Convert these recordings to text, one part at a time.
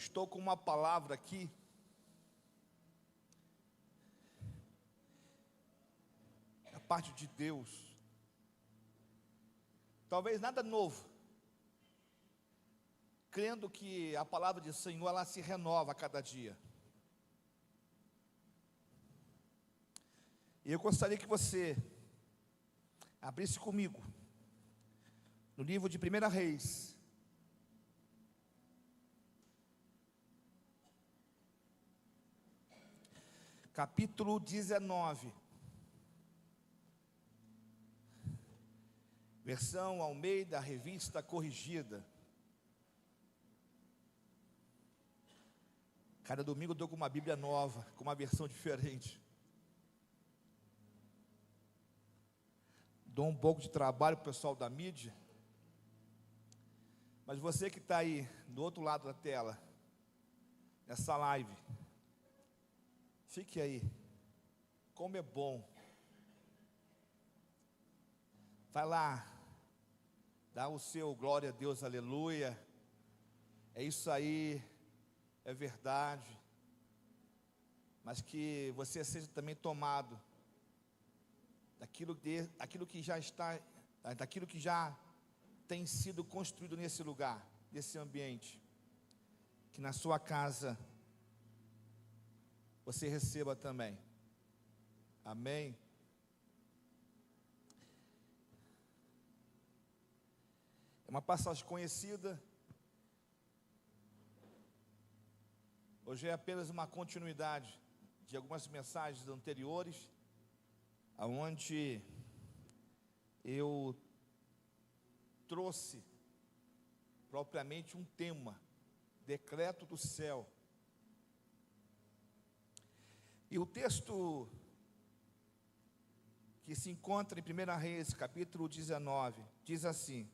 Estou com uma palavra aqui da parte de Deus. Talvez nada novo, crendo que a palavra do Senhor, ela se renova a cada dia. E eu gostaria que você abrisse comigo no livro de 1 Reis, capítulo 19, versão Almeida, Revista Corrigida. Cada domingo eu dou com uma Bíblia nova, com uma versão diferente. Dou um pouco de trabalho para o pessoal da mídia, mas você que está aí do outro lado da tela, nessa live, fique aí. Como é bom. Vai lá, dá o seu glória a Deus, aleluia. É isso aí, é verdade. Mas que você seja também tomado daquilo que já está, daquilo que já tem sido construído nesse lugar, nesse ambiente. Que na sua casa você receba também. Amém? É uma passagem conhecida. Hoje é apenas uma continuidade de algumas mensagens anteriores, aonde eu trouxe propriamente um tema, decreto do céu. E o texto que se encontra em 1 Reis, capítulo 19, diz assim,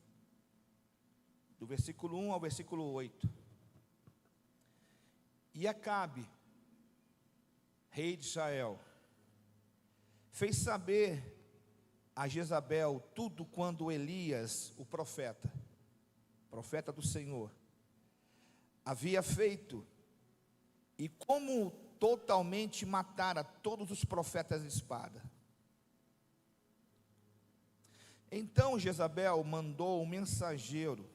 do versículo 1 ao versículo 8. E Acabe, rei de Israel, fez saber a Jezabel tudo quando Elias, o profeta do Senhor, havia feito, e como totalmente matara todos os profetas de espada. Então Jezabel mandou um mensageiro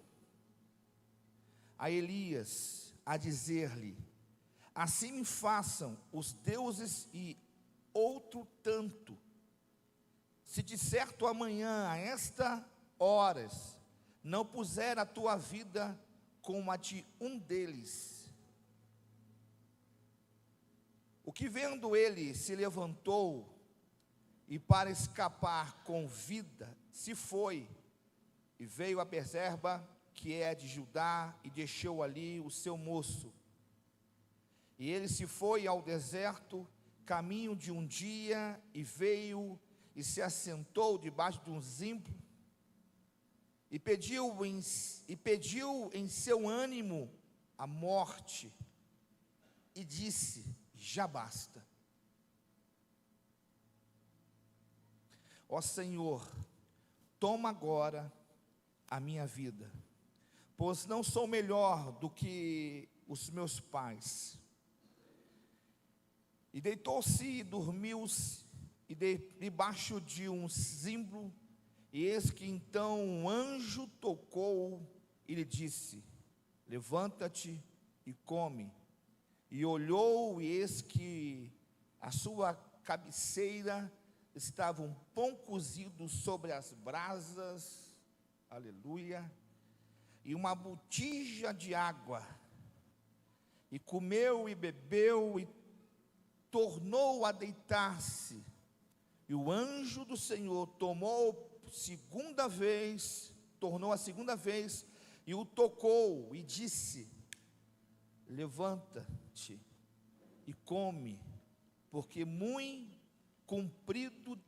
a Elias a dizer-lhe: assim me façam os deuses e outro tanto, se de certo amanhã a esta horas não puser a tua vida como a de um deles. O que vendo ele se levantou e para escapar com vida se foi e veio a Berzeba, que é de Judá, e deixou ali o seu moço. E ele se foi ao deserto, caminho de um dia, e veio e se assentou debaixo de um zimbro, e pediu em seu ânimo a morte, e disse: já basta. Ó Senhor, toma agora a minha vida, pois não sou melhor do que os meus pais. E deitou-se e dormiu debaixo de um zimbro, e eis que então um anjo tocou e lhe disse: levanta-te e come. E olhou, e eis que a sua cabeceira estava um pão cozido sobre as brasas, aleluia, e uma botija de água. E comeu e bebeu e tornou a deitar-se. E o anjo do Senhor tornou a segunda vez, e o tocou e disse: levanta-te e come, porque muito comprido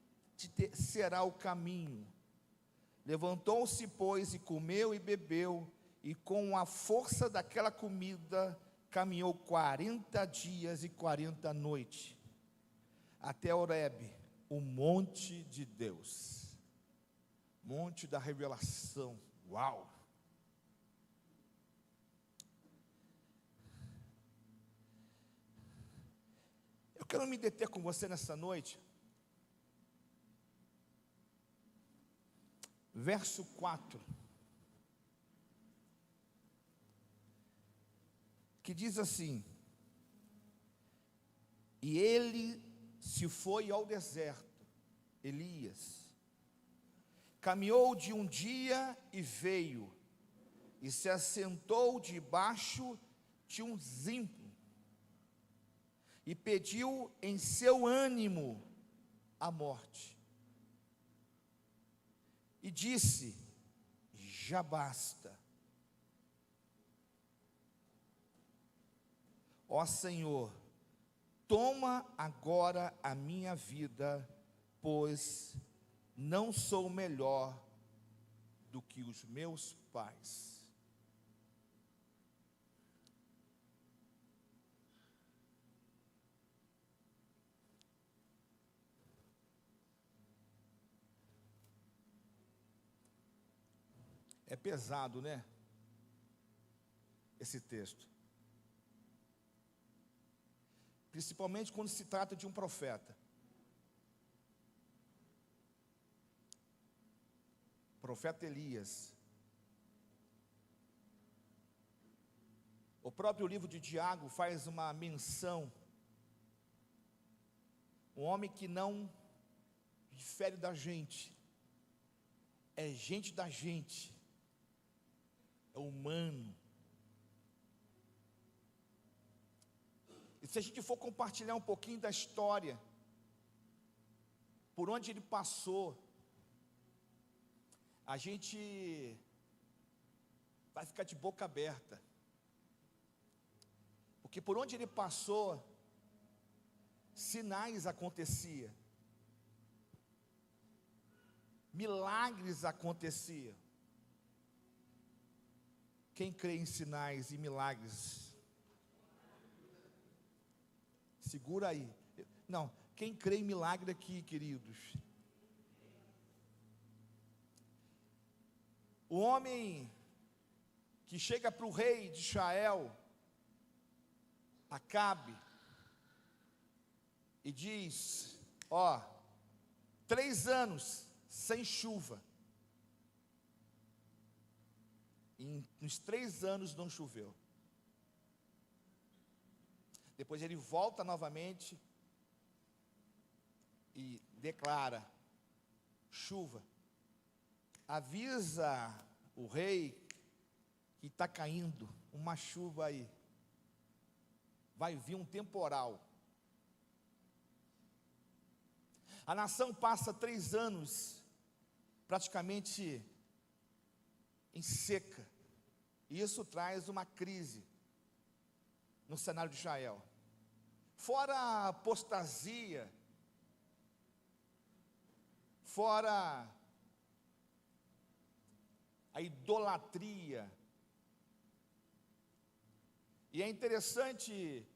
será o caminho. Levantou-se, pois, e comeu e bebeu, e com a força daquela comida caminhou 40 dias e 40 noites, até Horebe, o monte de Deus, monte da revelação. Uau! quero me deter com você nessa noite. Verso 4, que diz assim: e ele se foi ao deserto, Elias, caminhou de um dia e veio, e se assentou debaixo de um zimbro, e pediu em seu ânimo a morte, e disse: já basta, ó Senhor, toma agora a minha vida, pois não sou melhor do que os meus pais. É pesado, né? Esse texto. Principalmente quando se trata de um profeta. Profeta Elias. O próprio livro de Tiago faz uma menção. Um homem que não difere da gente. É gente da gente. É humano. E se a gente for compartilhar um pouquinho da história, por onde ele passou, a gente vai ficar de boca aberta. Porque por onde ele passou, sinais aconteciam. Milagres aconteciam. Quem crê em sinais e milagres? Segura aí. Não, quem crê em milagre aqui, queridos? O homem que chega para o rei de Israel, Acabe, e diz: ó, 3 anos sem chuva. E nos 3 anos não choveu. Depois ele volta novamente e declara: chuva. Avisa o rei que está caindo uma chuva aí. Vai vir um temporal. A nação passa 3 anos praticamente em seca. E isso traz uma crise no cenário de Israel. Fora a apostasia, fora a idolatria. E é interessante,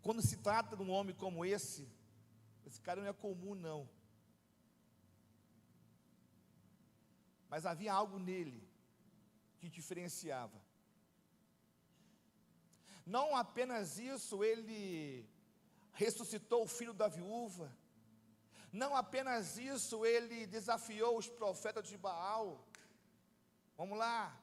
quando se trata de um homem como esse cara não é comum não. Mas havia algo nele que diferenciava. Não apenas isso, ele ressuscitou o filho da viúva. Não apenas isso, ele desafiou os profetas de Baal. Vamos lá.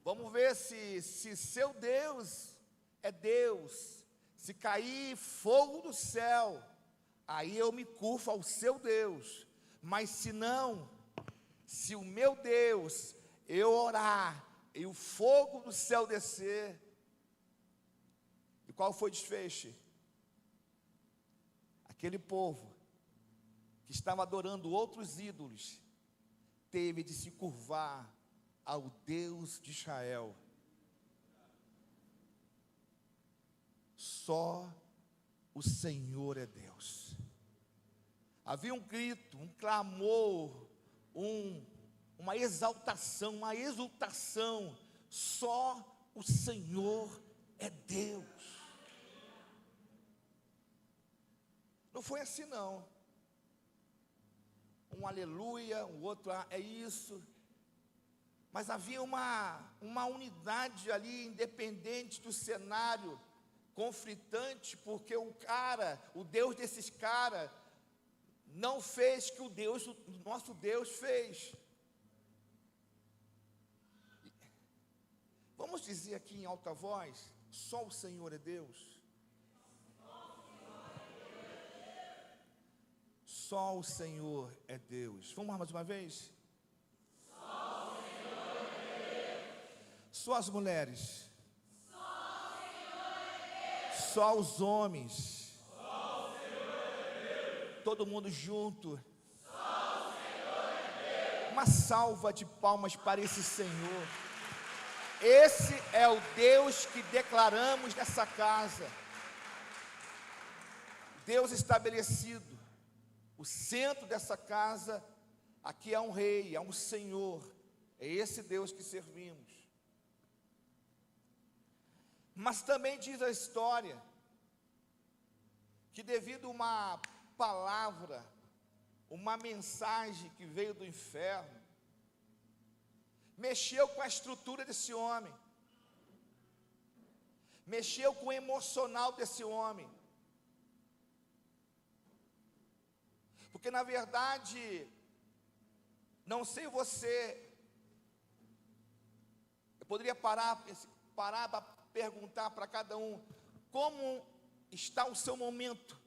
Vamos ver se seu Deus é Deus. Se cair fogo do céu, aí eu me curvo ao seu Deus. Mas se não, se o meu Deus, eu orar, e o fogo do céu descer. E qual foi o desfecho? Aquele povo que estava adorando outros ídolos, teve de se curvar ao Deus de Israel. Só o Senhor é Deus. Havia um grito, um clamor, uma exaltação, uma exultação. Só o Senhor é Deus. Não foi assim não. Um aleluia, o outro é isso. Mas havia uma unidade ali, independente do cenário, conflitante, porque o Deus desses caras, não fez o que o nosso Deus fez. Vamos dizer aqui em alta voz: só o Senhor é Deus. Só o Senhor é Deus. Vamos lá mais uma vez? Só o Senhor é Deus. Só as mulheres. Só o Senhor é Deus. Só os homens. Só o Senhor é Deus. Todo mundo junto. Só o Senhor é Deus. Uma salva de palmas para esse Senhor. Esse é o Deus que declaramos nessa casa. Deus estabelecido. O centro dessa casa, aqui é um rei, é um Senhor. É esse Deus que servimos. Mas também diz a história que devido a uma palavra, uma mensagem que veio do inferno, mexeu com a estrutura desse homem, mexeu com o emocional desse homem. Porque na verdade, não sei você, eu poderia parar para perguntar para cada um, como está o seu momento?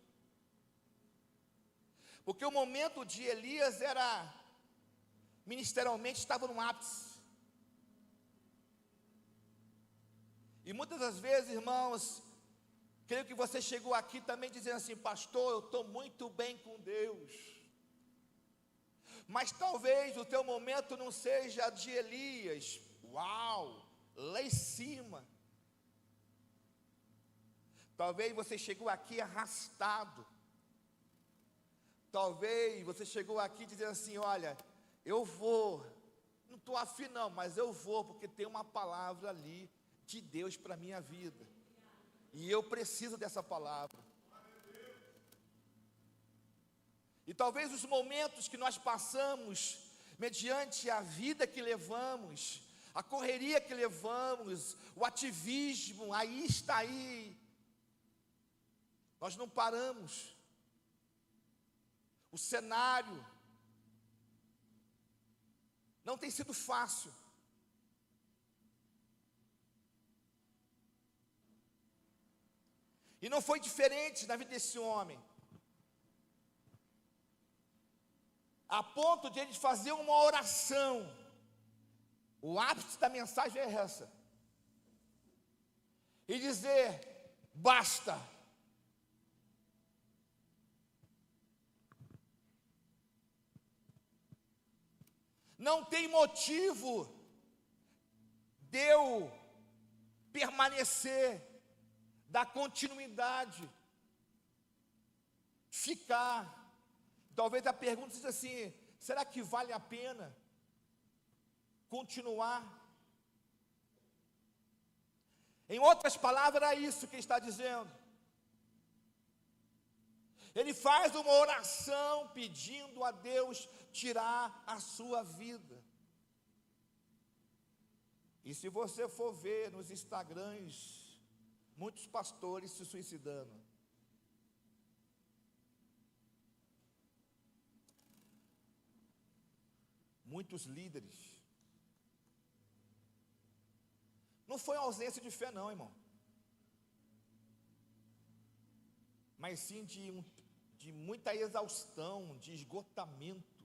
Porque o momento de Elias era, ministerialmente, estava no ápice. E muitas das vezes, irmãos, creio que você chegou aqui também dizendo assim: pastor, eu estou muito bem com Deus. Mas talvez o teu momento não seja de Elias, uau, lá em cima. Talvez você chegou aqui arrastado. Talvez você chegou aqui dizendo assim: olha, eu vou, não estou afim não, mas eu vou, porque tem uma palavra ali de Deus para a minha vida. E eu preciso dessa palavra. E talvez os momentos que nós passamos, mediante a vida que levamos, a correria que levamos, o ativismo, aí está aí. Nós não paramos. O cenário não tem sido fácil. E não foi diferente na vida desse homem. A ponto de ele fazer uma oração. O ápice da mensagem é essa. E dizer: basta. Não tem motivo de eu permanecer, dar continuidade, ficar. Talvez a pergunta seja assim: será que vale a pena continuar? Em outras palavras, é isso que ele está dizendo. Ele faz uma oração pedindo a Deus tirar a sua vida. E se você for ver nos Instagrams, muitos pastores se suicidando. Muitos líderes. Não foi ausência de fé não, irmão. Mas sim de muita exaustão, de esgotamento,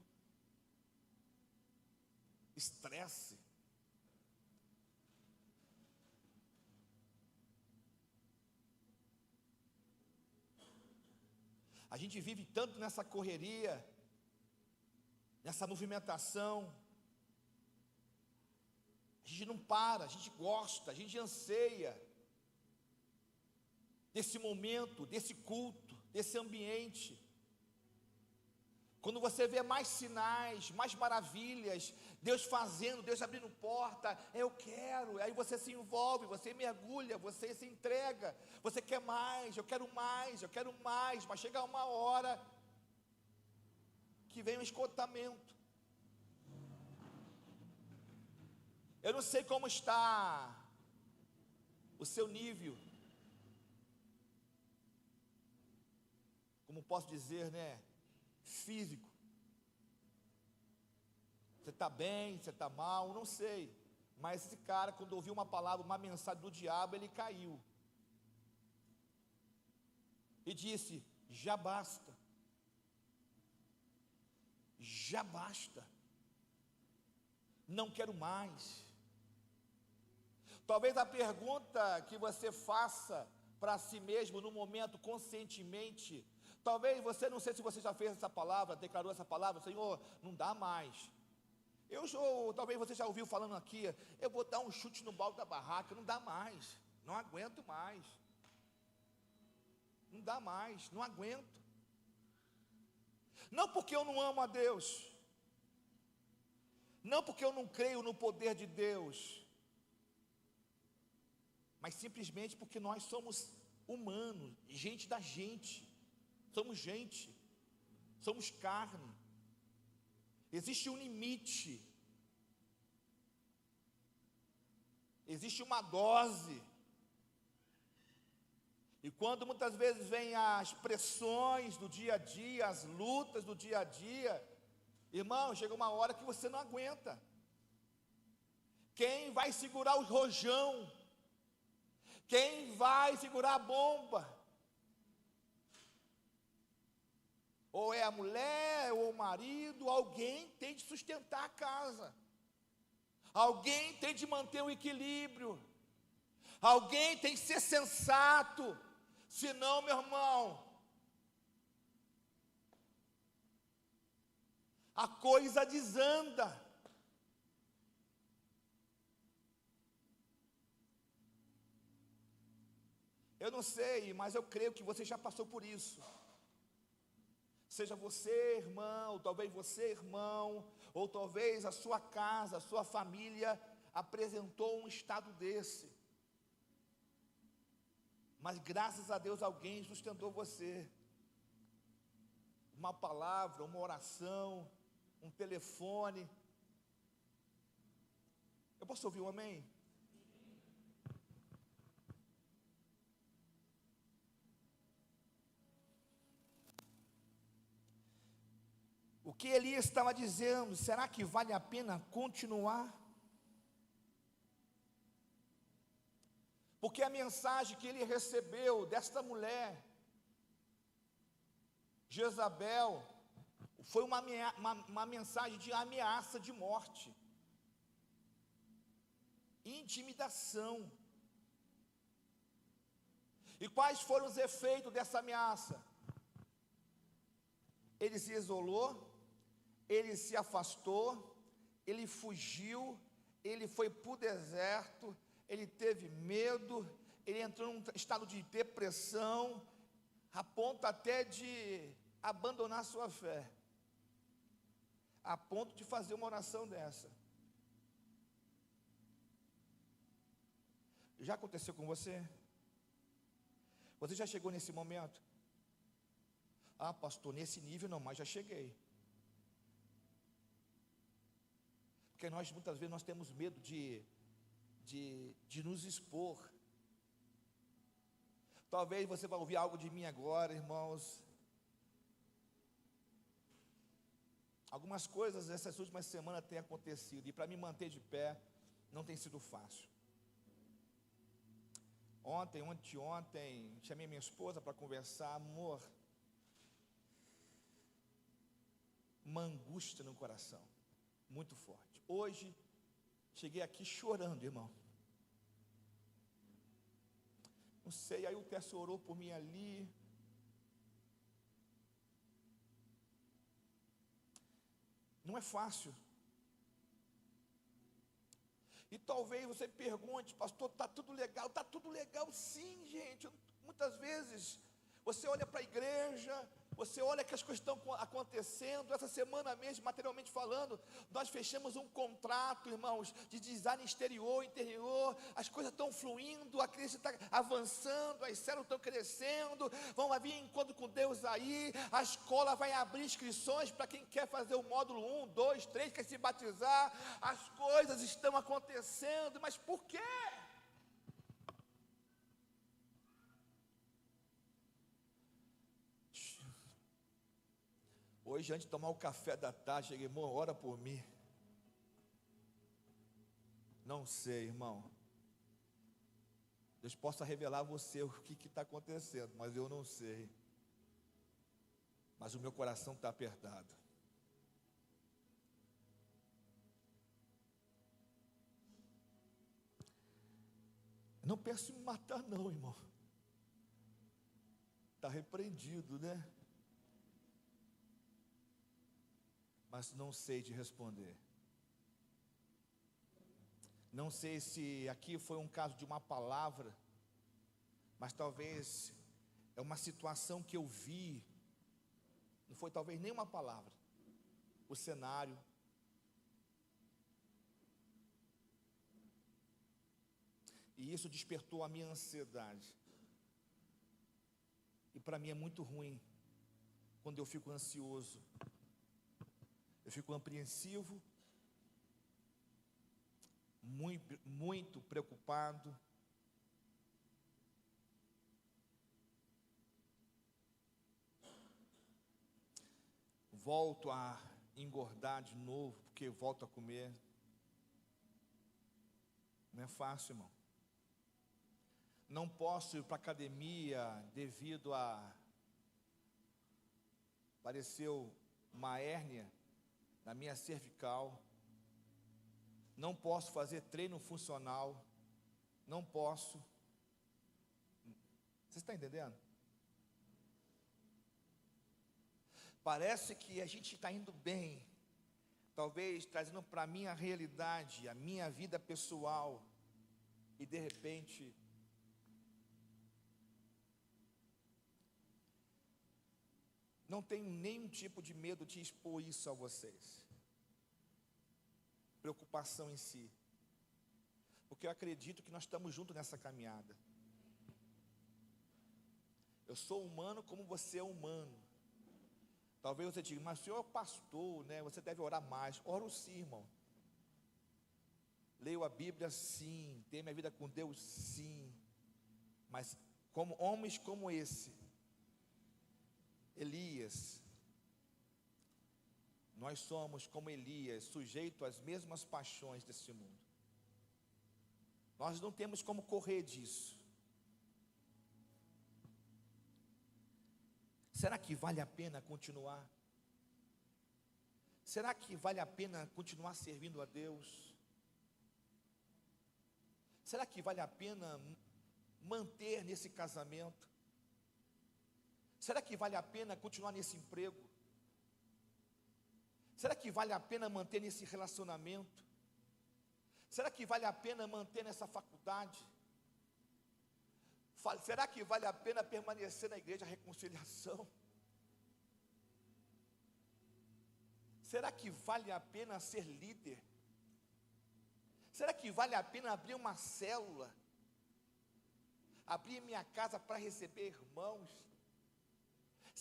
estresse. A gente vive tanto nessa correria, nessa movimentação. A gente não para, a gente gosta, a gente anseia desse momento, desse culto, desse ambiente. Quando você vê mais sinais, mais maravilhas, Deus fazendo, Deus abrindo porta, eu quero, aí você se envolve, você mergulha, você se entrega, você quer mais, eu quero mais, eu quero mais, mas chega uma hora que vem um esgotamento. Eu não sei como está o seu nível como posso dizer, né, físico. Você está bem, você está mal, não sei. Mas esse cara, quando ouviu uma palavra, uma mensagem do diabo, ele caiu. E disse: já basta. Já basta. Não quero mais. Talvez a pergunta que você faça para si mesmo no momento, conscientemente, talvez você, não sei se você já fez essa palavra, declarou essa palavra: Senhor, não dá mais. Talvez você já ouviu falando aqui: eu vou dar um chute no balde da barraca, não dá mais, não aguento mais. Não dá mais, não aguento. Não porque eu não amo a Deus, não porque eu não creio no poder de Deus, mas simplesmente porque nós somos humanos, gente da gente, somos carne. Existe um limite, existe uma dose. E quando muitas vezes vêm as pressões do dia a dia, as lutas do dia a dia, irmão, chega uma hora que você não aguenta. Quem vai segurar o rojão? Quem vai segurar a bomba? Ou é a mulher, ou o marido, alguém tem de sustentar a casa. Alguém tem de manter o equilíbrio. Alguém tem que ser sensato. Senão, meu irmão, a coisa desanda. Eu não sei, mas eu creio que você já passou por isso. Seja você, irmão, talvez você, irmão, ou talvez a sua casa, a sua família apresentou um estado desse. Mas graças a Deus alguém sustentou você. Uma palavra, uma oração, um telefone. Eu posso ouvir um amém? O que Elias estava dizendo, será que vale a pena continuar? Porque a mensagem que ele recebeu desta mulher, Jezabel, foi uma mensagem de ameaça de morte, intimidação. E quais foram os efeitos dessa ameaça? Ele se isolou, ele se afastou, ele fugiu, ele foi para o deserto, ele teve medo, ele entrou num estado de depressão, a ponto até de abandonar sua fé, a ponto de fazer uma oração dessa. Já aconteceu com você? Você já chegou nesse momento? Ah, pastor, nesse nível não, mas já cheguei. Porque nós, muitas vezes, nós temos medo de nos expor. Talvez você vai ouvir algo de mim agora, irmãos. Algumas coisas essas últimas semanas têm acontecido, e para me manter de pé, não tem sido fácil. Ontem, chamei minha esposa para conversar. Amor, uma angústia no coração, muito forte. Hoje, cheguei aqui chorando, irmão. Não sei, aí o Tércio orou por mim ali. Não é fácil. E talvez você pergunte, pastor, está tudo legal? Está tudo legal sim, gente. Muitas vezes, você olha para a igreja, você olha que as coisas estão acontecendo. Essa semana mesmo, materialmente falando, nós fechamos um contrato, irmãos, de design exterior, interior. As coisas estão fluindo, a crise está avançando, as células estão crescendo. Vão haver encontro com Deus aí. A escola vai abrir inscrições para quem quer fazer o módulo 1, 2, 3, quer se batizar. As coisas estão acontecendo, mas por quê? Hoje, antes de tomar o café da tarde, cheguei, irmão, ora por mim. Não sei, irmão. Deus possa revelar a você o que está acontecendo, mas eu não sei. Mas o meu coração está apertado. Eu não penso em me matar não, irmão. Está repreendido, né? Mas não sei te responder. Não sei se aqui foi um caso de uma palavra, mas talvez é uma situação que eu vi. Não foi talvez nem uma palavra. O cenário. E isso despertou a minha ansiedade. E para mim é muito ruim quando eu fico ansioso. Eu fico apreensivo, muito preocupado. Volto a engordar de novo, porque volto a comer. Não é fácil, irmão. Não posso ir para a academia devido a... Apareceu uma hérnia na minha cervical. Não posso fazer treino funcional. Não posso. Você está entendendo? Parece que a gente está indo bem. Talvez trazendo para a minha realidade, a minha vida pessoal. E de repente... Não tenho nenhum tipo de medo de expor isso a vocês. Preocupação em si. Porque eu acredito que nós estamos juntos nessa caminhada. Eu sou humano como você é humano. Talvez você diga, mas o senhor é pastor, né? Você deve orar mais. Oro sim, irmão. Leio a Bíblia sim. Tenho minha vida com Deus sim. Mas como homens como esse, Elias, nós somos como Elias, sujeitos às mesmas paixões desse mundo. Nós não temos como correr disso. Será que vale a pena continuar? Será que vale a pena continuar servindo a Deus? Será que vale a pena manter nesse casamento? Será que vale a pena continuar nesse emprego? Será que vale a pena manter nesse relacionamento? Será que vale a pena manter nessa faculdade? Será que vale a pena permanecer na igreja Reconciliação? Será que vale a pena ser líder? Será que vale a pena abrir uma célula? Abrir minha casa para receber irmãos?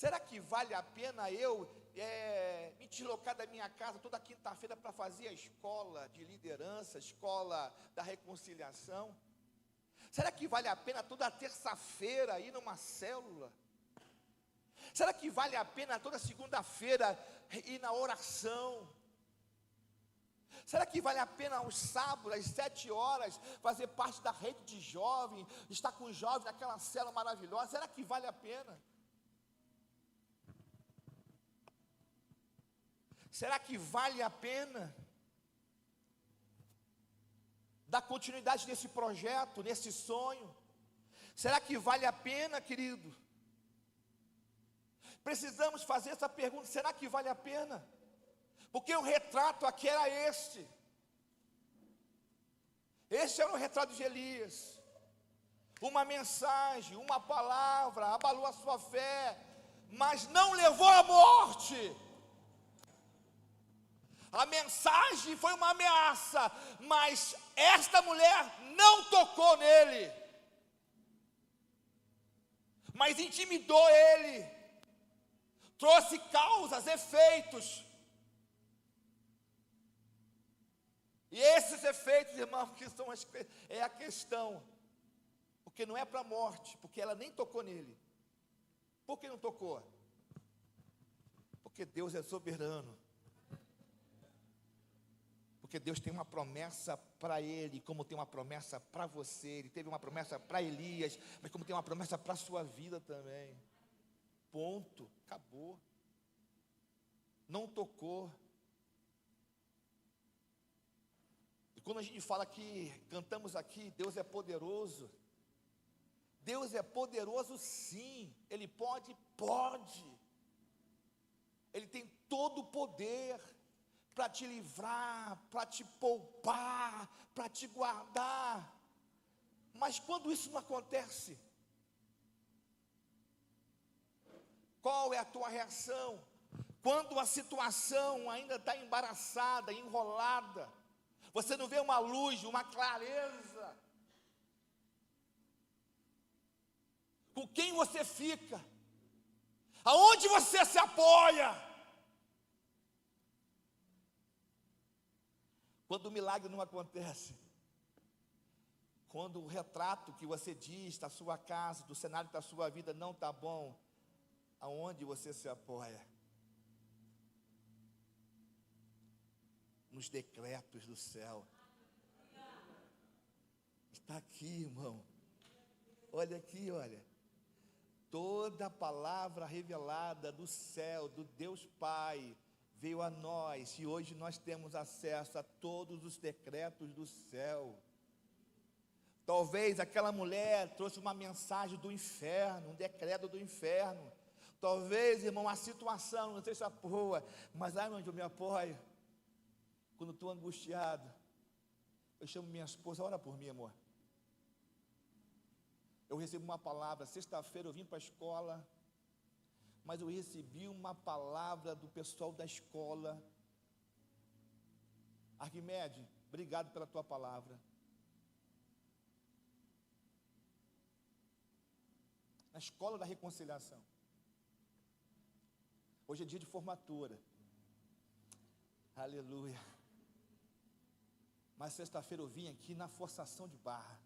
Será que vale a pena eu me deslocar da minha casa toda quinta-feira para fazer a escola de liderança, escola da reconciliação? Será que vale a pena toda terça-feira ir numa célula? Será que vale a pena toda segunda-feira ir na oração? Será que vale a pena aos sábados, às 7 horas, fazer parte da rede de jovens, estar com os jovens naquela célula maravilhosa? Será que vale a pena? Será que vale a pena dar continuidade nesse projeto, nesse sonho? Será que vale a pena, querido? Precisamos fazer essa pergunta, será que vale a pena? Porque o retrato aqui era este. Este era o retrato de Elias. Uma mensagem, uma palavra, abalou a sua fé, mas não levou à morte. A mensagem foi uma ameaça, mas esta mulher não tocou nele, mas intimidou ele, trouxe causas, efeitos. E esses efeitos, irmãos, que são é a questão, porque não é para a morte, porque ela nem tocou nele. Por que não tocou? Porque Porque Deus é soberano. Porque Deus tem uma promessa para ele, como tem uma promessa para você. Ele teve uma promessa para Elias, mas como tem uma promessa para a sua vida também. Ponto, acabou. Não tocou. E quando a gente fala que, cantamos aqui, Deus é poderoso. Deus é poderoso sim. Ele pode. Ele tem todo o poder para te livrar, para te poupar, para te guardar. Mas quando isso não acontece, qual é a tua reação? Quando a situação ainda está embaraçada, enrolada, você não vê uma luz, uma clareza, com quem você fica? Aonde você se apoia? Quando o milagre não acontece, quando o retrato que você diz da sua casa, do cenário da sua vida não está bom, aonde você se apoia? Nos decretos do céu. Está aqui, irmão. Olha aqui, olha. Toda palavra revelada do céu, do Deus Pai, veio a nós, e hoje nós temos acesso a todos os decretos do céu. Talvez aquela mulher trouxe uma mensagem do inferno, um decreto do inferno. Talvez, irmão, a situação, não sei se apoia, mas onde eu me apoio? Quando estou angustiado, eu chamo minha esposa, ora por mim, amor. Eu recebo uma palavra, sexta-feira eu vim para a escola, mas eu recebi uma palavra do pessoal da escola. Arquimedes, obrigado pela tua palavra. Na escola da reconciliação. Hoje é dia de formatura. Aleluia. Mas sexta-feira eu vim aqui na forçação de barra,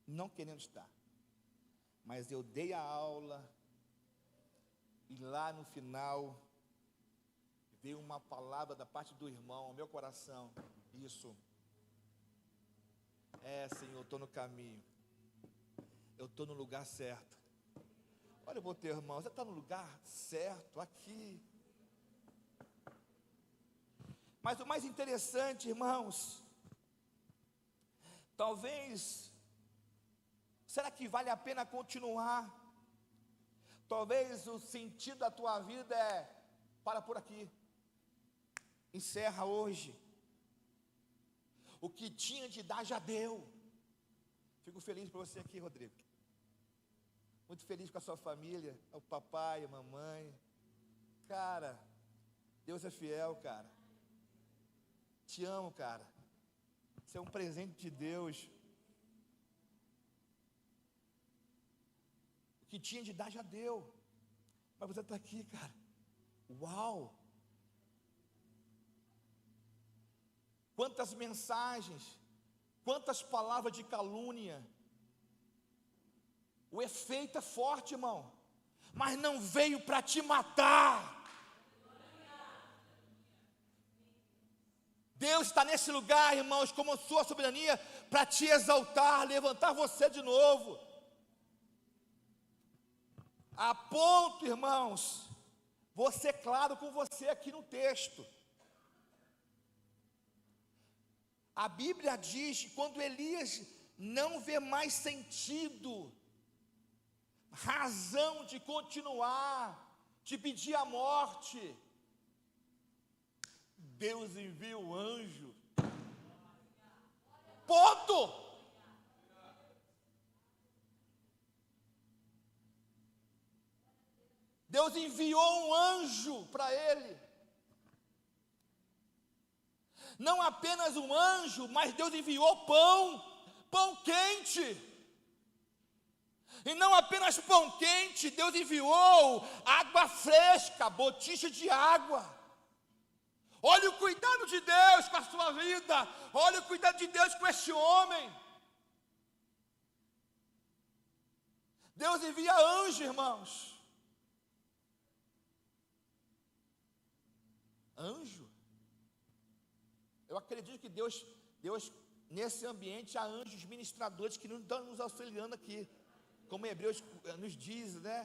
não querendo estar. Mas eu dei a aula, e lá no final, veio uma palavra da parte do irmão, ao meu coração. Isso. Senhor, eu estou no caminho. Eu estou no lugar certo. Olha, meu teu irmão, você está no lugar certo, aqui. Mas o mais interessante, irmãos, talvez, será que vale a pena continuar? Talvez o sentido da tua vida para por aqui, encerra hoje, o que tinha de dar já deu. Fico feliz por você aqui, Rodrigo, muito feliz com a sua família, o papai, a mamãe, cara, Deus é fiel, cara, te amo, cara, você é um presente de Deus, o que tinha de dar já deu, mas você está aqui, cara, uau, quantas mensagens, quantas palavras de calúnia, o efeito é forte, irmão, mas não veio para te matar. Deus está nesse lugar, irmãos, como sua soberania, para te exaltar, levantar você de novo. A ponto, irmãos, vou ser claro com você aqui no texto. A Bíblia diz que quando Elias não vê mais sentido, razão de continuar, de pedir a morte, Deus envia o anjo. Ponto. Deus enviou um anjo para ele. Não apenas um anjo, mas Deus enviou pão quente. E não apenas pão quente, Deus enviou água fresca, botija de água. Olha o cuidado de Deus com a sua vida. Olha o cuidado de Deus com este homem. Deus envia anjo, irmãos. Anjo? Eu acredito que Deus, nesse ambiente, há anjos ministradores que não estão nos auxiliando aqui. Como Hebreus nos diz, né?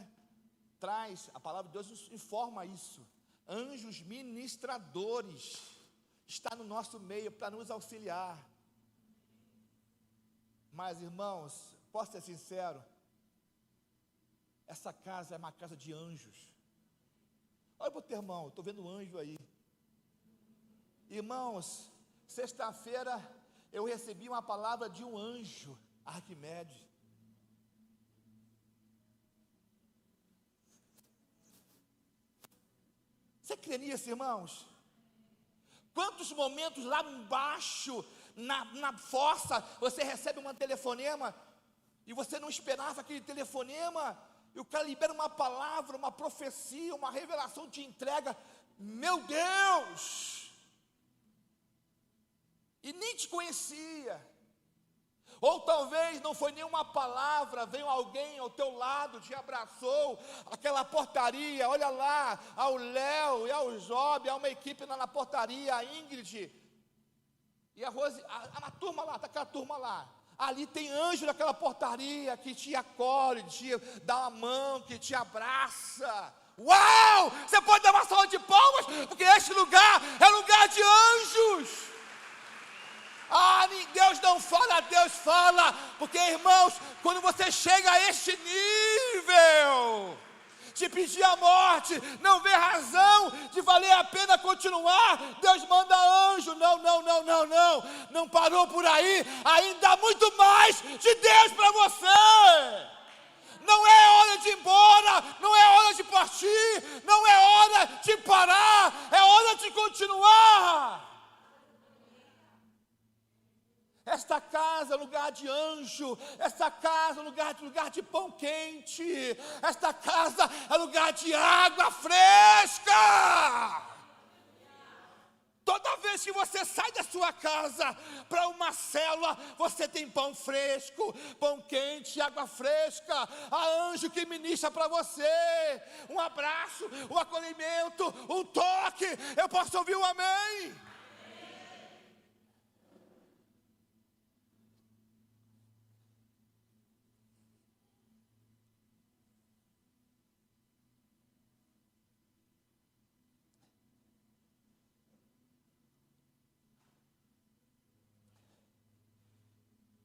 Traz, a palavra de Deus nos informa isso. Anjos ministradores está no nosso meio para nos auxiliar. Mas, irmãos, posso ser sincero, essa casa é uma casa de anjos. Olha para o teu irmão, estou vendo um anjo aí. Irmãos, sexta-feira eu recebi uma palavra de um anjo, Arquimedes. Você crê nisso, irmãos? Quantos momentos lá embaixo, na fossa, você recebe um telefonema, e você não esperava aquele telefonema, e o cara libera uma palavra, uma profecia, uma revelação, te entrega, meu Deus! E nem te conhecia. Ou talvez não foi nenhuma palavra, veio alguém ao teu lado, te abraçou, aquela portaria, olha lá, ao Léo e ao Job, há uma equipe na portaria, a Ingrid, e a Rose, a turma lá, está aquela turma lá, ali tem anjo naquela portaria, que te acolhe, te dá uma mão, que te abraça. Uau, você pode dar uma salva de palmas, porque este lugar é lugar de anjos. Deus não fala, Deus fala, porque irmãos, quando você chega a este nível, de pedir a morte, não vê razão de valer a pena continuar, Deus manda anjo, não parou por aí, ainda há muito mais de Deus para você. Não é hora de ir embora, não é hora de partir, não é hora de parar, é hora de continuar. Esta casa é lugar de anjo, esta casa é lugar de pão quente, esta casa é lugar de água fresca. Toda vez que você sai da sua casa para uma célula, você tem pão fresco, pão quente, água fresca, há anjo que ministra para você, um abraço, um acolhimento, um toque. Eu posso ouvir um amém?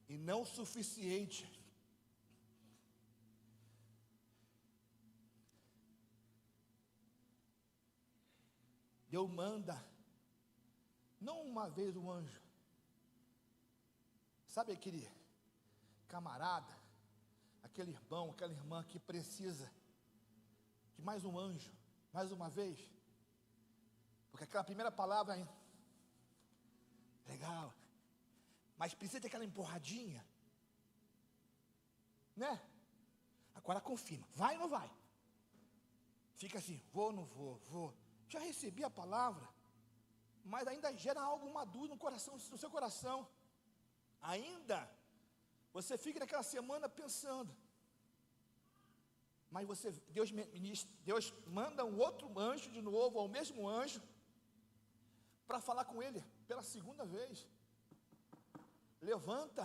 E não o suficiente, Deus manda, não uma vez um anjo, sabe aquele camarada, aquele irmão, aquela irmã que precisa de mais um anjo, mais uma vez, porque aquela primeira palavra é legal, mas precisa ter aquela empurradinha, né? Agora confirma, vai ou não vai? Fica assim, vou ou não vou. Já recebi a palavra, mas ainda gera algo maduro no coração, no seu coração. Ainda, você fica naquela semana pensando, mas Deus manda um outro anjo de novo, ou o mesmo anjo, para falar com ele pela segunda vez. Levanta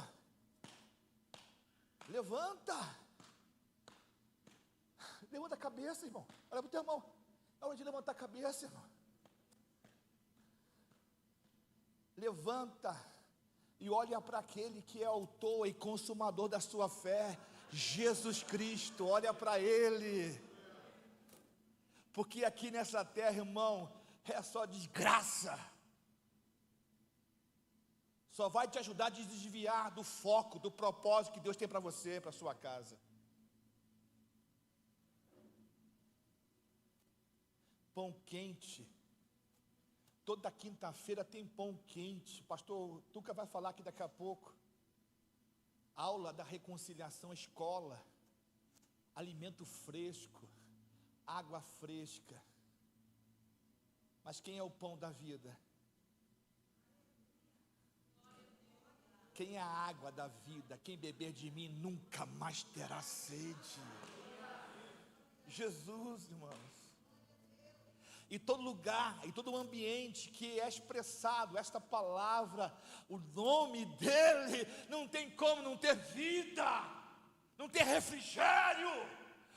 a cabeça, irmão. Olha para o teu irmão, é hora de levantar a cabeça, irmão. Levanta e olha para aquele que é autor e consumador da sua fé, Jesus Cristo. Olha para Ele, porque aqui nessa terra, irmão, é só desgraça. Só vai te ajudar a desviar do foco, do propósito que Deus tem para você, para a sua casa. Pão quente. Toda quinta-feira tem pão quente. Pastor Tuca vai falar aqui daqui a pouco. Aula da reconciliação, escola. Alimento fresco. Água fresca. Mas quem é o pão da vida? Quem é a água da vida? Quem beber de mim nunca mais terá sede. Jesus, irmãos. e todo lugar, e todo ambiente que é expressado esta palavra, o nome dele, não tem como não ter vida, não ter refrigério,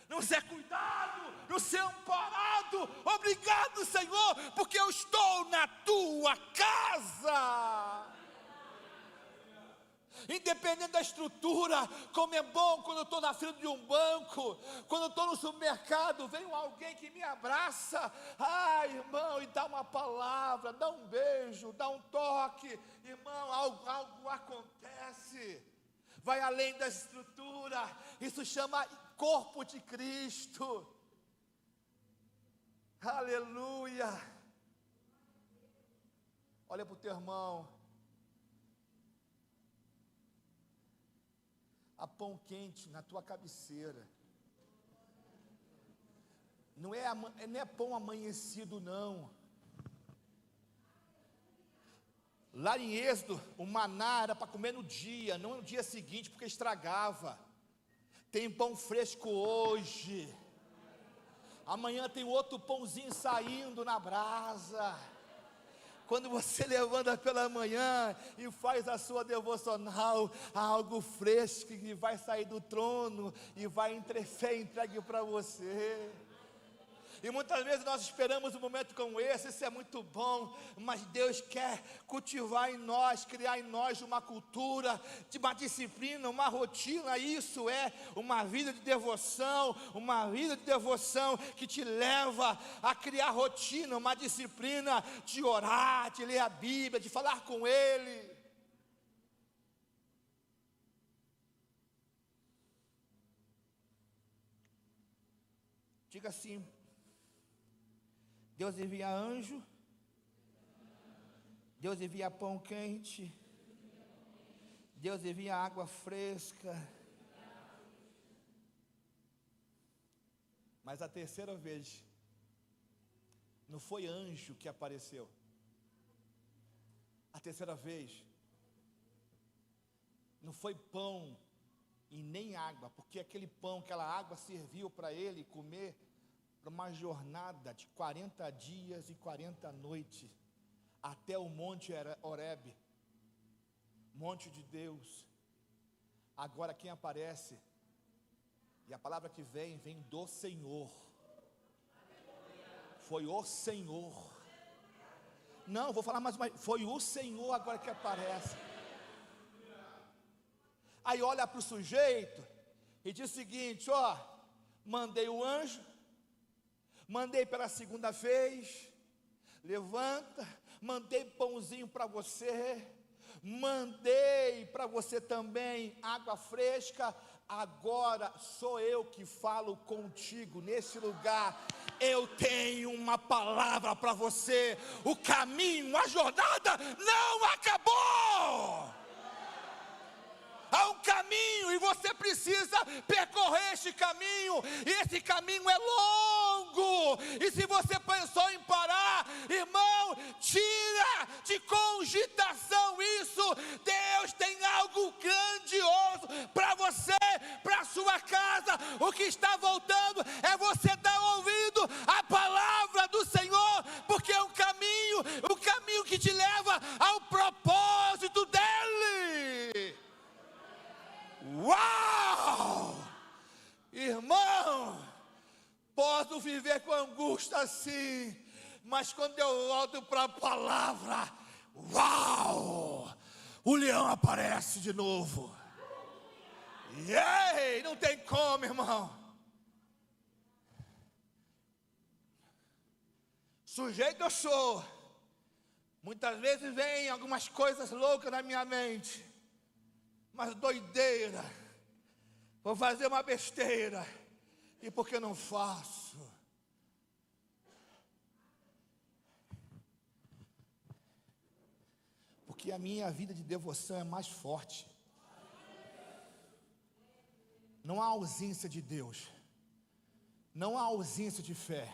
não ser cuidado, não ser amparado. Obrigado, Senhor, porque eu estou na tua casa. Independente da estrutura, como é bom quando eu estou na fila de um banco, quando eu estou no supermercado, vem alguém que me abraça, irmão, e dá uma palavra, dá um beijo, dá um toque, irmão, algo acontece, vai além da estrutura, isso chama corpo de Cristo, aleluia. Olha para o teu irmão, há pão quente na tua cabeceira, não é pão amanhecido não. Lá em Êxodo, o maná era para comer no dia, não no dia seguinte, porque estragava. Tem pão fresco hoje, amanhã tem outro pãozinho saindo na brasa. Quando você levanta pela manhã e faz a sua devocional, há algo fresco que vai sair do trono e vai ser entregue para você. E muitas vezes nós esperamos um momento como esse, isso é muito bom, mas Deus quer cultivar em nós, criar em nós uma cultura, uma disciplina, uma rotina. Isso é uma vida de devoção, que te leva a criar rotina, uma disciplina de orar, de ler a Bíblia, de falar com Ele. Diga assim: Deus envia anjo, Deus envia pão quente, Deus envia água fresca. Mas a terceira vez, não foi anjo que apareceu. A terceira vez, não foi pão e nem água, porque aquele pão, aquela água serviu para ele comer para uma jornada de 40 dias e 40 noites, até o monte Horebe, monte de Deus. Agora quem aparece, e a palavra que vem do Senhor, foi o Senhor, não, vou falar mais uma, foi o Senhor agora que aparece. Aí olha para o sujeito, e diz o seguinte: mandei o anjo, mandei pela segunda vez, levanta, mandei pãozinho para você, mandei para você também água fresca, agora sou eu que falo contigo nesse lugar, eu tenho uma palavra para você, o caminho, a jornada não acabou. Há um caminho e você precisa percorrer este caminho, e esse caminho é longo, e se você pensou em parar, irmão, tira de cogitação isso. Deus tem algo grandioso para você, para a sua casa. O que está voltando é você dar ouvido à palavra do Senhor, porque é um caminho que te leva ao propósito dEle. Uau! Irmão, posso viver com angústia assim, mas quando eu volto para a palavra, uau! O leão aparece de novo. Ei, não tem como, irmão. Sujeito eu sou. Muitas vezes vem algumas coisas loucas na minha mente, mas doideira, vou fazer uma besteira, e por que não faço? Porque a minha vida de devoção é mais forte. Não há ausência de Deus, não há ausência de fé,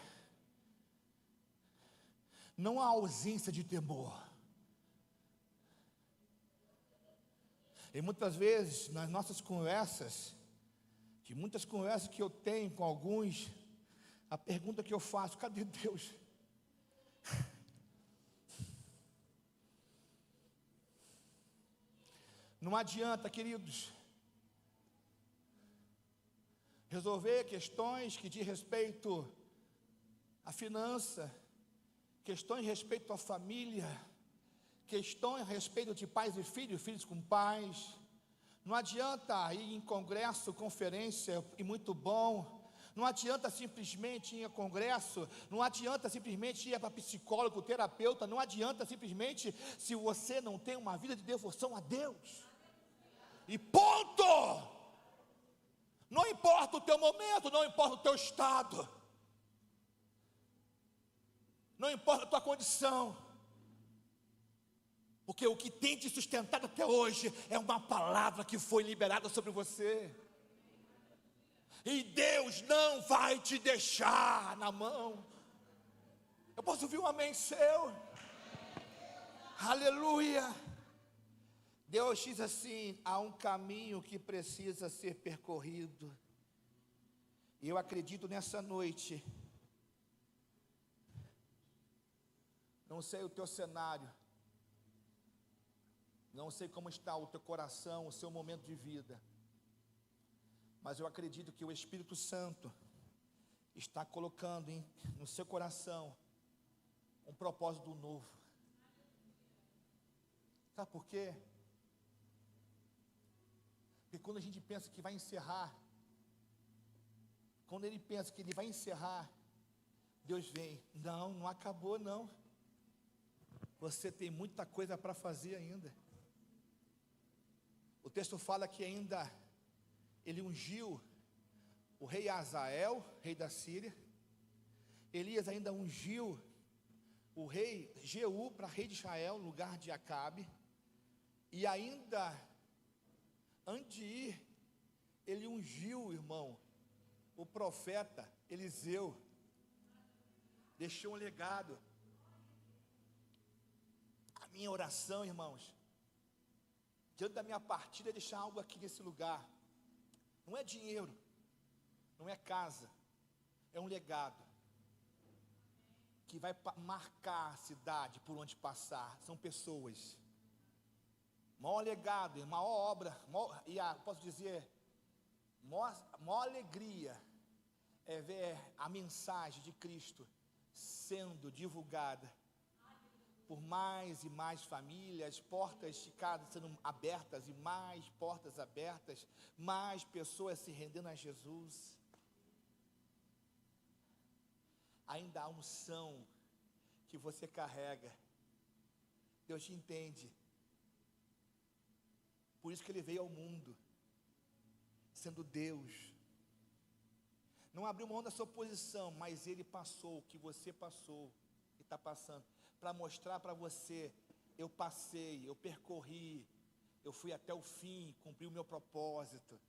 não há ausência de temor. E muitas vezes, nas nossas conversas, de muitas conversas que eu tenho com alguns, a pergunta que eu faço: cadê Deus? Não adianta, queridos, resolver questões que diz respeito à finança, questões a respeito à família, questões a respeito de pais e filhos, filhos com pais. Não adianta ir em congresso, conferência, e muito bom. Não adianta simplesmente ir a congresso, não adianta simplesmente ir para psicólogo, terapeuta, não adianta simplesmente se você não tem uma vida de devoção a Deus. E ponto! Não importa o teu momento, não importa o teu estado, não importa a tua condição, porque o que tem te sustentado até hoje é uma palavra que foi liberada sobre você. E Deus não vai te deixar na mão. Eu posso ouvir um amém seu? Aleluia. Deus diz assim: há um caminho que precisa ser percorrido. E eu acredito nessa noite. Não sei o teu cenário, não sei como está o teu coração, o seu momento de vida, mas eu acredito que o Espírito Santo está colocando no seu coração um propósito novo. Sabe por quê? Porque quando a gente pensa que vai encerrar, quando ele pensa que ele vai encerrar, Deus vem: não, não acabou não. Você tem muita coisa para fazer ainda. O texto fala que ainda ele ungiu o rei Azael, rei da Síria. Elias ainda ungiu o rei Jeú para rei de Israel, no lugar de Acabe. E ainda, antes de ir, ele ungiu, irmão, o profeta Eliseu. Deixou um legado. A minha oração, irmãos, diante da minha partida, é deixar algo aqui nesse lugar. Não é dinheiro, não é casa, é um legado que vai marcar a cidade por onde passar. São pessoas. Maior legado, maior obra, posso dizer, maior alegria é ver a mensagem de Cristo sendo divulgada por mais e mais famílias, portas de casa sendo abertas e mais portas abertas, mais pessoas se rendendo a Jesus. Ainda há unção que você carrega. Deus te entende. Por isso que Ele veio ao mundo, sendo Deus. Não abriu mão da sua posição, mas Ele passou o que você passou e está passando, para mostrar para você: eu passei, eu percorri, eu fui até o fim, cumpri o meu propósito.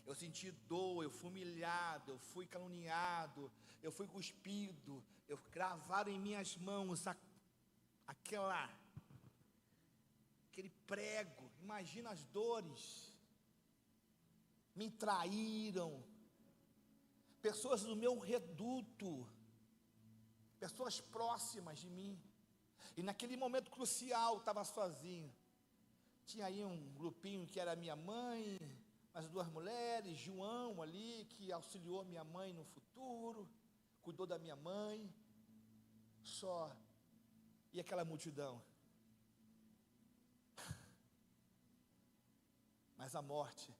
Eu senti dor, eu fui humilhado, eu fui caluniado, eu fui cuspido, gravaram em minhas mãos aquele prego. Imagina as dores. Me traíram. Pessoas do meu reduto, pessoas próximas de mim. E naquele momento crucial, estava sozinho. Tinha aí um grupinho que era minha mãe, as duas mulheres, João ali, que auxiliou minha mãe no futuro, cuidou da minha mãe, só. E aquela multidão. Mas a morte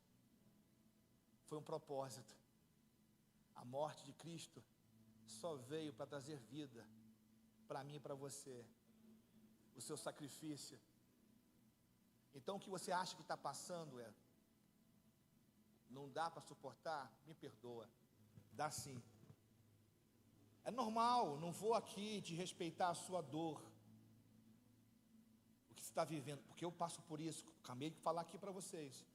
foi um propósito. A morte de Cristo só veio para trazer vida para mim e para você. O seu sacrifício. Então o que você acha que está passando não dá para suportar? Me perdoa. Dá sim. É normal, não vou aqui desrespeitar a sua dor. O que você está vivendo, porque eu passo por isso. Acabei de falar aqui para vocês.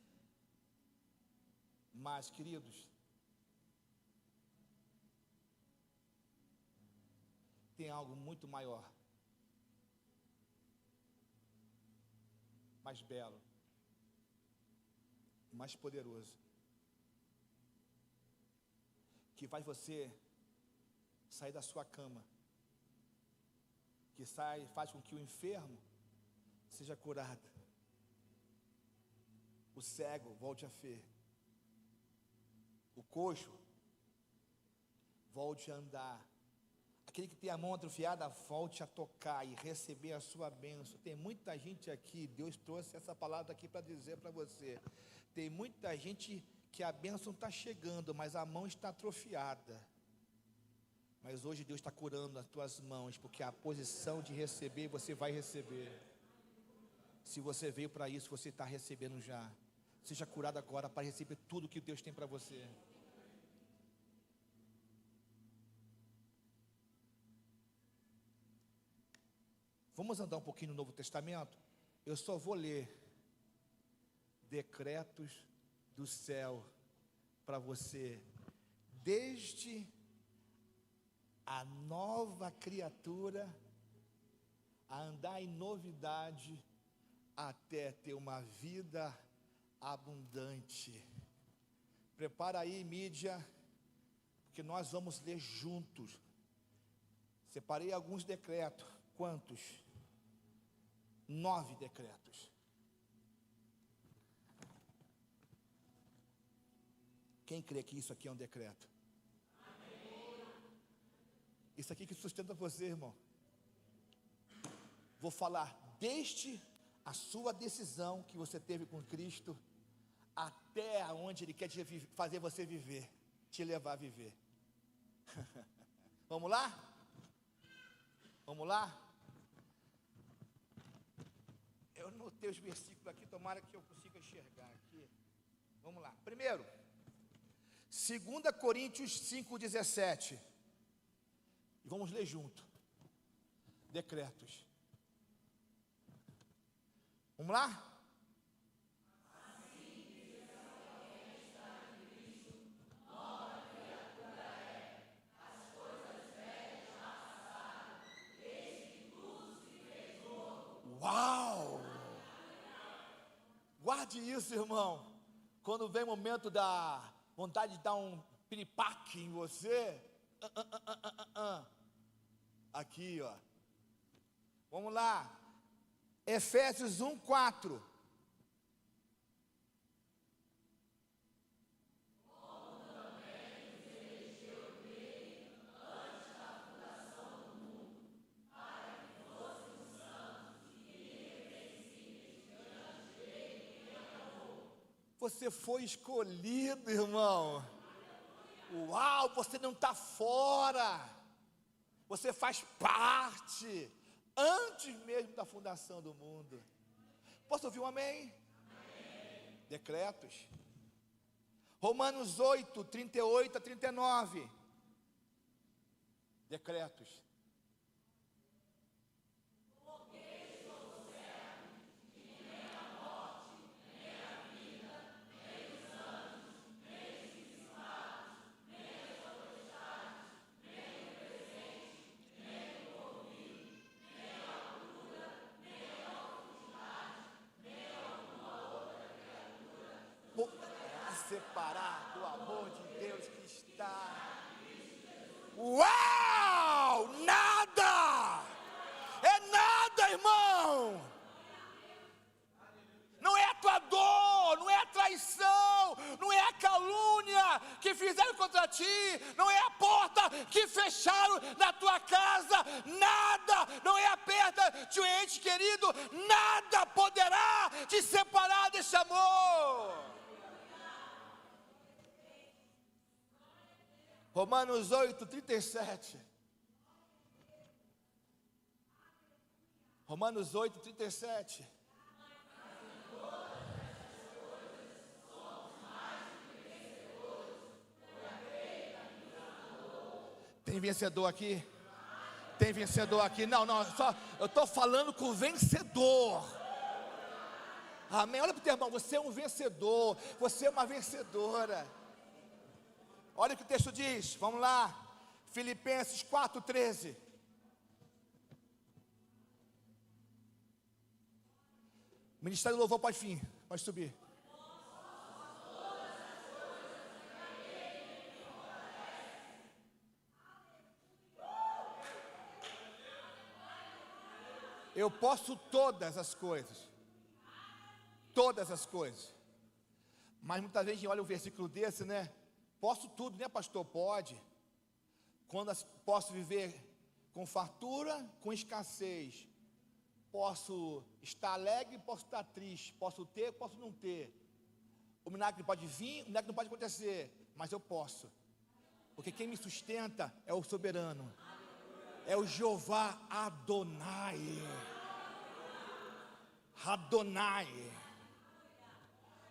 Mas, queridos, tem algo muito maior, mais belo, mais poderoso, que faz você sair da sua cama, que faz com que o enfermo seja curado. O cego, volte a ver. O coxo, volte a andar. Aquele que tem a mão atrofiada, volte a tocar e receber a sua bênção. Tem muita gente aqui, Deus trouxe essa palavra aqui para dizer para você. Tem muita gente que a bênção está chegando, mas a mão está atrofiada. Mas hoje Deus está curando as tuas mãos, porque a posição de receber, você vai receber. Se você veio para isso, você está recebendo já. Seja curado agora para receber tudo que Deus tem para você. Vamos andar um pouquinho no Novo Testamento? Eu só vou ler decretos do céu para você, desde a nova criatura a andar em novidade até ter uma vida abundante. Prepara aí, mídia, porque nós vamos ler juntos. Separei alguns decretos. Quantos? 9 decretos. Quem crê que isso aqui é um decreto? Isso aqui que sustenta você, irmão. Vou falar desde a sua decisão que você teve com Cristo até aonde Ele quer fazer você viver, te levar a viver. Vamos lá? Vamos lá? Eu anotei os versículos aqui, tomara que eu consiga enxergar aqui. Vamos lá. Primeiro, 2 Coríntios 5,17. E vamos ler junto. Decretos. Vamos lá? Uau! Guarde isso, irmão. Quando vem o momento da vontade de dar um piripaque em você, aqui, ó. Vamos lá. Efésios 1:4. Você foi escolhido, irmão. Uau, você não está fora. Você faz parte. Antes mesmo da fundação do mundo. Posso ouvir um amém? Amém. Decretos. Romanos 8, 38 a 39. Decretos. Separar do amor de Deus que está. Uau! Nada! É nada, irmão! Não é a tua dor, não é a traição, não é a calúnia que fizeram contra ti, não é a porta que fecharam na tua casa, nada, não é a perda de um ente querido, nada poderá te separar desse amor. Romanos 8, 37. Romanos 8, 37. Tem vencedor aqui? Tem vencedor aqui? Não, só eu estou falando com o vencedor. Amém? Olha para o teu irmão, você é um vencedor, você é uma vencedora. Olha o que o texto diz, vamos lá. Filipenses 4:13. Ministério do Louvor pode subir. Eu posso todas as coisas. Todas as coisas. Mas muitas vezes a gente olha um versículo desse, né? Posso tudo, né, pastor? Pode. Posso viver com fartura, com escassez. Posso estar alegre, posso estar triste. Posso ter, posso não ter. O milagre pode vir, o milagre não pode acontecer. Mas eu posso. Porque quem me sustenta é o soberano. É o Jeová Adonai. Adonai.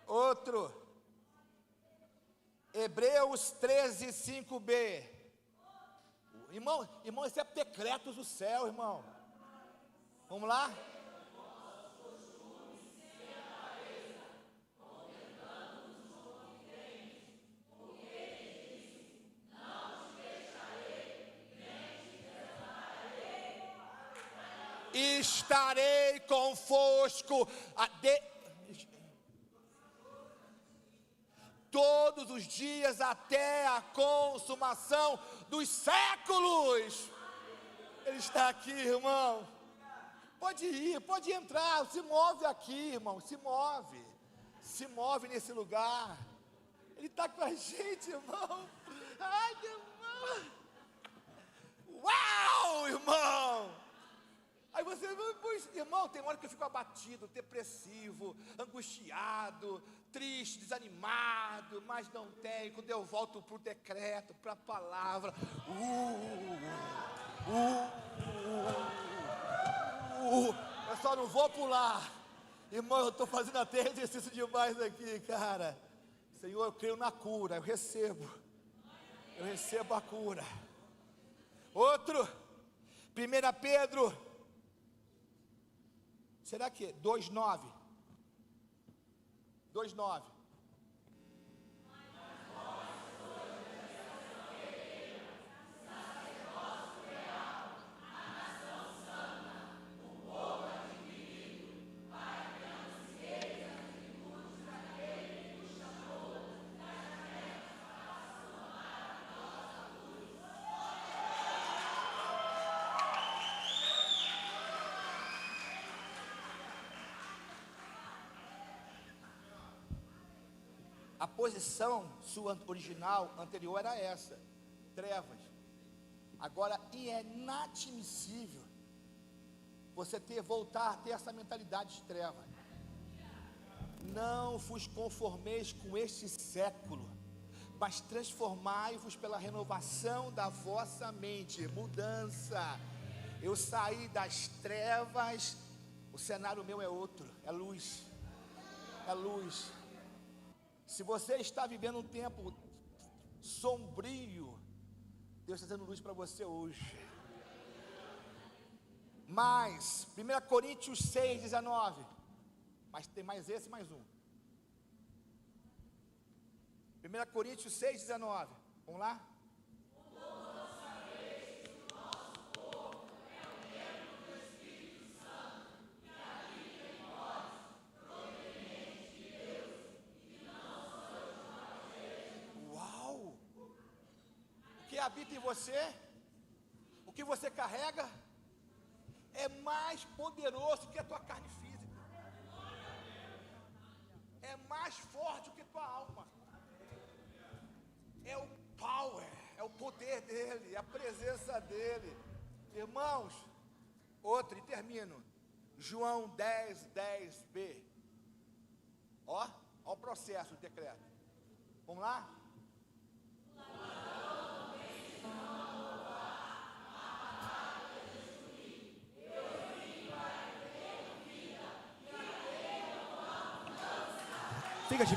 Outro. Hebreus 13, 5b. Irmão, esse é decretos do céu, irmão. Vamos lá? Estarei convosco todos os dias até a consumação dos séculos. Ele está aqui, irmão. Pode ir, pode entrar. Se move aqui, irmão. Se move nesse lugar. Ele está com a gente, irmão. Ai, irmão. Uau, irmão. Aí você, irmão, tem hora que eu fico abatido, depressivo, angustiado, triste, desanimado, mas não tem. Quando eu volto para o decreto, para a palavra, eu só não vou pular. Irmão, eu estou fazendo até exercício demais aqui, cara. Senhor, eu creio na cura, eu recebo a cura. Outro, 1 Pedro, será que 2:9? 2:9. A posição sua original, anterior, era essa: trevas. Agora, e é inadmissível você voltar a ter essa mentalidade de treva. Não vos conformeis com este século, mas transformai-vos pela renovação da vossa mente. Mudança. Eu saí das trevas, o cenário meu é outro, é luz. É luz. Se você está vivendo um tempo sombrio, Deus está dando luz para você hoje. Mas 1 Coríntios 6:19. Mas tem mais esse, mais um. 1 Coríntios 6:19. Vamos lá? O que habita em você, o que você carrega, é mais poderoso que a tua carne física, é mais forte que a tua alma, é o power, é o poder dele, é a presença dele, irmãos. Outro, e termino, João 10:10b, ó o processo do decreto, vamos lá? Fica de